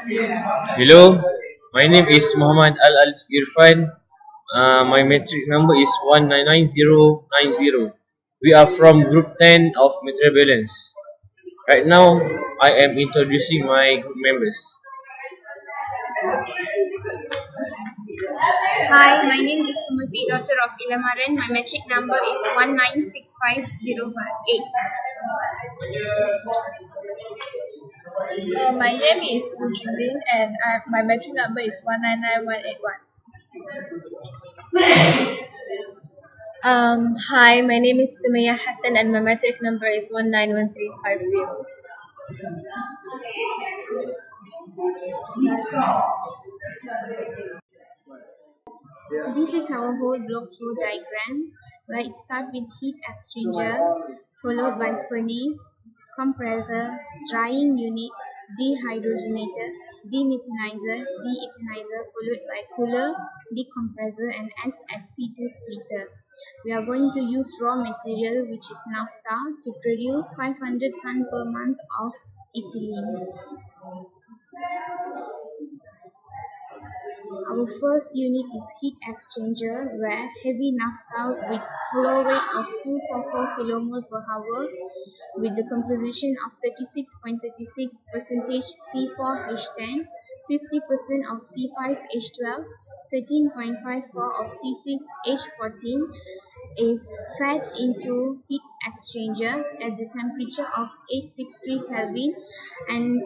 Hello, my name is Muhammad Al Irfan. My metric number is 199090. We are from Group 10 of Balance. Right now, I am introducing my group members. Hi, my name is Sumati, daughter of Ilamaran. My metric number is 1965058. My name is Ujulin and my metric number is 199181. Hi, my name is Sumaya Hassan and my metric number is 191350. This is our whole block flow diagram where it starts with heat exchanger, followed by furnace, compressor, drying unit, dehydrogenator, demethanizer, deethanizer, followed by cooler, decompressor, and ends at C2 splitter. We are going to use raw material which is naphtha to produce 500 ton per month of ethylene. Our first unit is heat exchanger where heavy naphtha with flow rate of 244 kmol per hour with the composition of 36.36% C4H10, 50% of C5H12, 13.54 of C6H14 is fed into heat exchanger at the temperature of 863 Kelvin and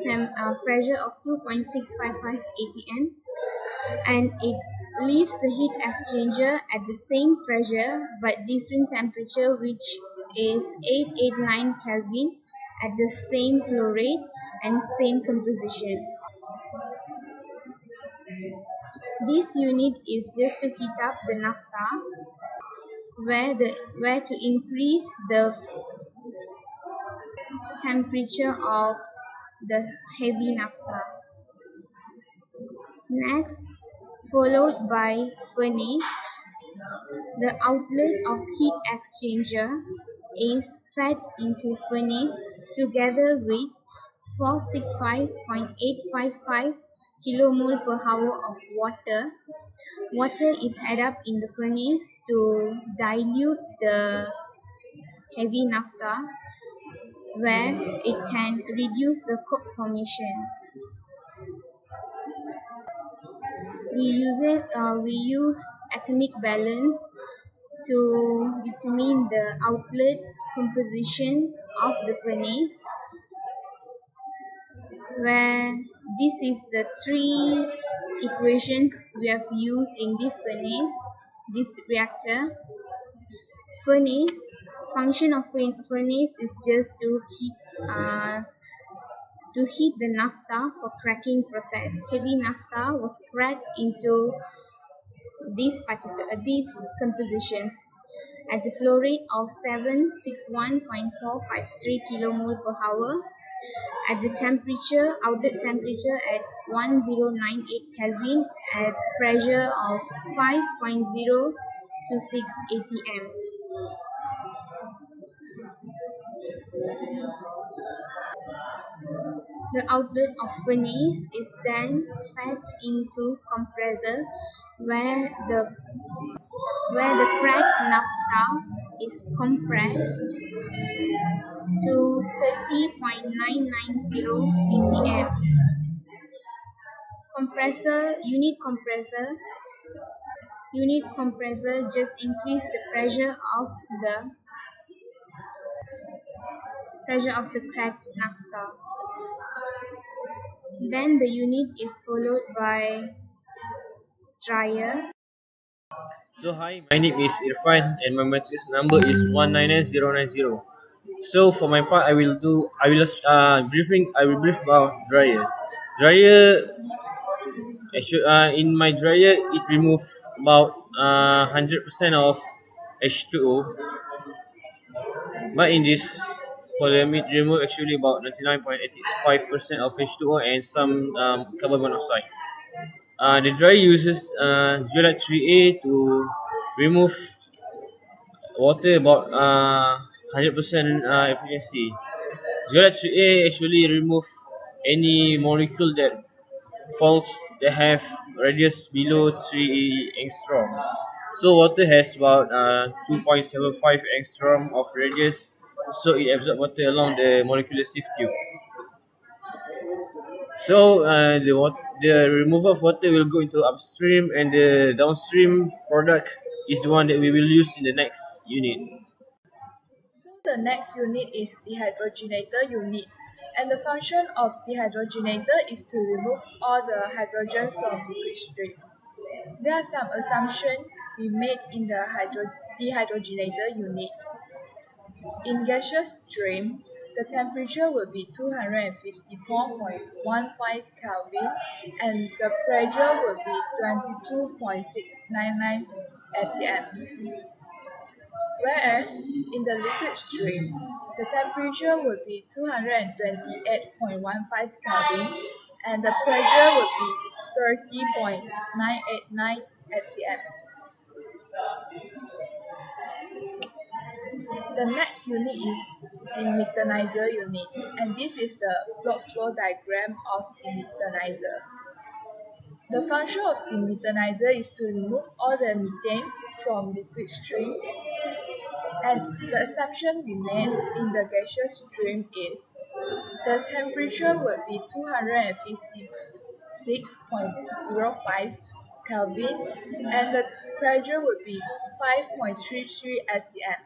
pressure of 2.655 atm, and it leaves the heat exchanger at the same pressure but different temperature, which is 889 Kelvin, at the same flow rate and same composition. This unit is just to heat up the naphtha where to increase the temperature of the heavy naphtha. Next, followed by furnace. The outlet of heat exchanger is fed into furnace together with 465.855 kmol per hour of water. Water is added up in the furnace to dilute the heavy naphtha where it can reduce the coke formation. We use atomic balance to determine the outlet composition of the furnace, where this is the three equations we have used in this reactor. Furnace function of furnace is just uh, to heat the naphtha for cracking process. Heavy naphtha was cracked into these compositions at a flow rate of 761.453 kmol per hour at the outlet temperature at 1098 Kelvin at pressure of 5.026 atm. The outlet of furnace is then fed into compressor where the cracked naphtha is compressed to 30.990 atm. Unit compressor just increase the pressure of the cracked naphtha. Then the unit is followed by dryer. So hi, my name is Irfan and my metric number is 199090. So for my part, I will brief about dryer. Dryer, actually, in my dryer, it removes about 100% of H2O. But in this column, it removes actually about 99.85% of H2O and some carbon monoxide. The dryer uses zeolite 3A to remove water about 100% efficiency. Zeolite 3A actually remove any molecule that falls that have radius below 3 angstrom. So water has about 2.75 angstrom of radius, so it absorbs water along the molecular sieve tube. So the removal of water will go into upstream, and the downstream product is the one that we will use in the next unit. So the next unit is dehydrogenator unit. And the function of dehydrogenator is to remove all the hydrogen from liquid stream. There are some assumptions we made in the dehydrogenator unit. In gaseous stream, the temperature will be 254.15 Kelvin and the pressure will be 22.699 atm. Whereas in the liquid stream, the temperature will be 228.15 Kelvin and the pressure will be 30.989 atm. The next unit is the methanizer unit, and this is the plot flow diagram of the methanizer. The function of the methanizer is to remove all the methane from liquid stream, and the assumption we made in the gaseous stream is the temperature will be 256.05 Kelvin and the pressure will be 5.33 atm.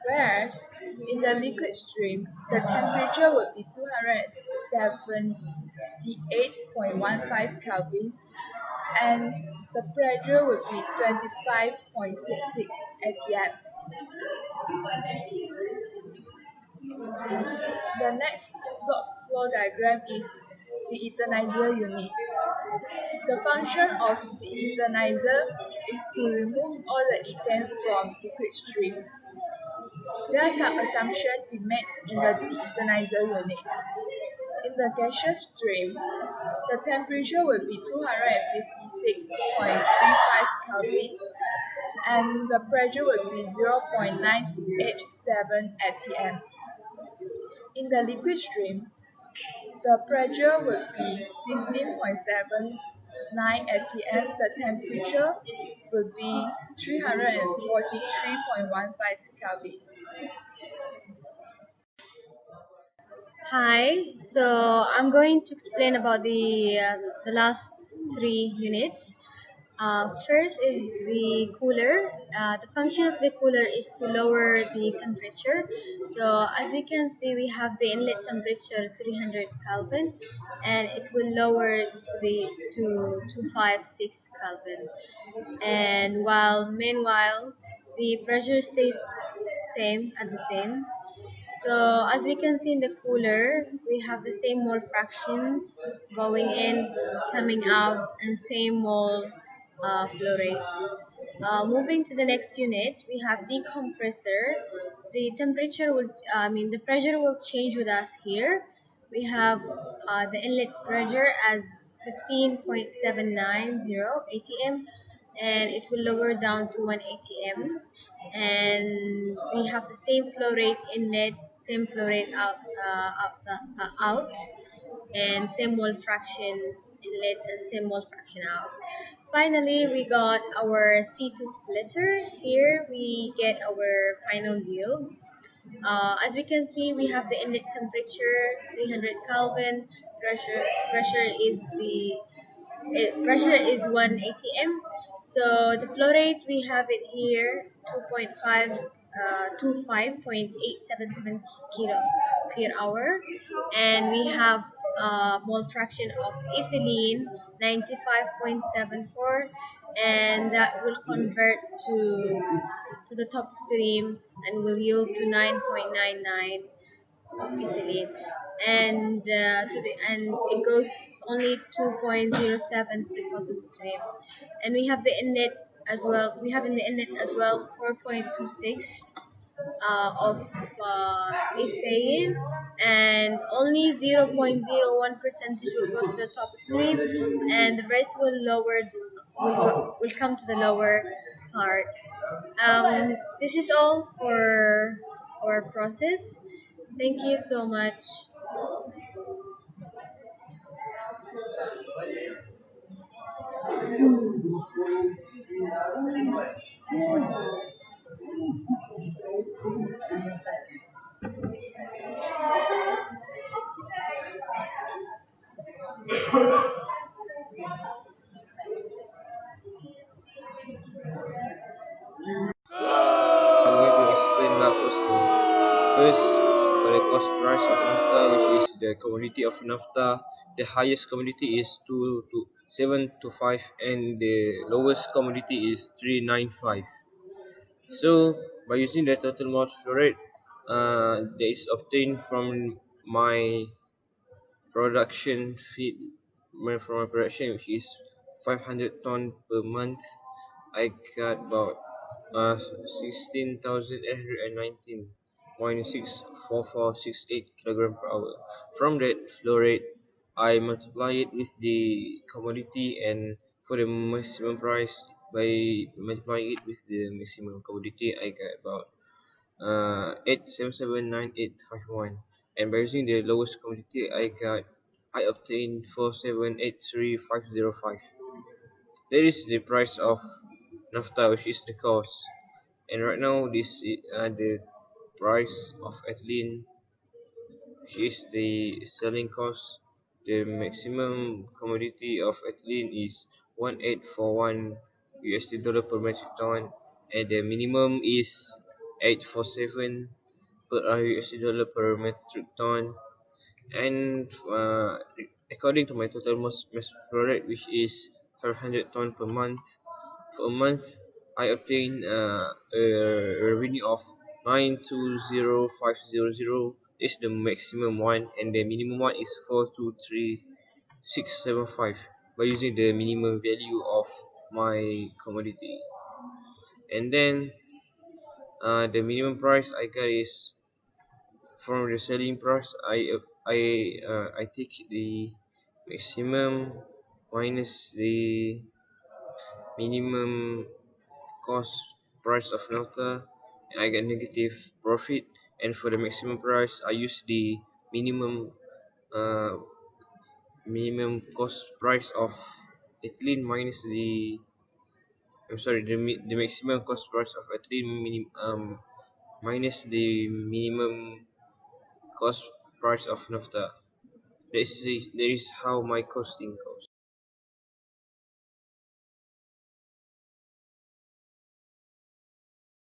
Whereas in the liquid stream, the temperature would be 278.15 Kelvin and the pressure would be 25.66 atm. The next block flow diagram is the ethanizer unit. The function of the ethanizer is to remove all the ethane from liquid stream. There are some assumptions we made in the ethanizer unit. In the gaseous stream, the temperature will be 256.35 Kelvin and the pressure will be 0.987 atm. In the liquid stream, the pressure will be 15.79 atm. The temperature will be 343.15 Kelvin. Hi, so I'm going to explain about the last three units. First is the cooler. The function of the cooler is to lower the temperature. So as we can see, we have the inlet temperature 300 Kelvin, and it will lower to 256 Kelvin. And meanwhile the pressure stays same at the same. So as we can see in the cooler, we have the same mole fractions going in, coming out, and same mole flow rate. Moving to the next unit, we have decompressor. The temperature will, the pressure will change with us here. We have the inlet pressure as 15.790 atm, and it will lower down to 1 atm. And we have the same flow rate inlet, same flow rate out, and same mole fraction inlet and same mole fraction out. Finally, we got our C2 splitter. Here we get our final yield. As we can see, we have the inlet temperature 300 Kelvin. Pressure is pressure is 1 atm. So the flow rate we have it here 25.877 kilo per hour, and we have mole fraction of ethylene 95.74, and that will convert to the top stream and will yield to 9.99 of ethylene, and it goes only 2.07 to the bottom stream. And we have the inlet as well. We have in the inlet as well 4.26 of ethane, and only 0.01 percentage will go to the top stream, and the rest will come to the lower part. This is all for our process. Thank you so much. First, for the cost price of naphtha, which is the commodity of naphtha, the highest commodity is 2 to 7 to 5, and the lowest commodity is 395. So, by using the total mole flow rate that is obtained from my production feed, from my production, which is 500 ton per month, I got about 16,819.64468 kilogram per hour. From that flow rate, I multiply it with the commodity, and for the maximum price, by multiplying it with the maximum commodity, I get about 8779851. And by using the lowest commodity, I obtained 4783505. That is the price of naphtha, which is the cost. And right now, this is the price of ethylene, which is the selling cost. The maximum commodity of ethylene is 1841 USD dollar per metric ton, and the minimum is 847 per USD dollar per metric ton. And according to my total mass flow rate, which is 500 ton per month, for a month I obtain a revenue of 920500. Is the maximum one, and the minimum one is 423675, by using the minimum value of my commodity. And then the minimum price I got is from the selling price. I take the maximum minus the minimum cost price of naphtha, and I get negative profit. And for the maximum price, I use the minimum uh, minimum cost price of ethylene minus the, I'm sorry, the maximum cost price of ethylene minus the minimum cost price of naphtha. That is how my costing goes.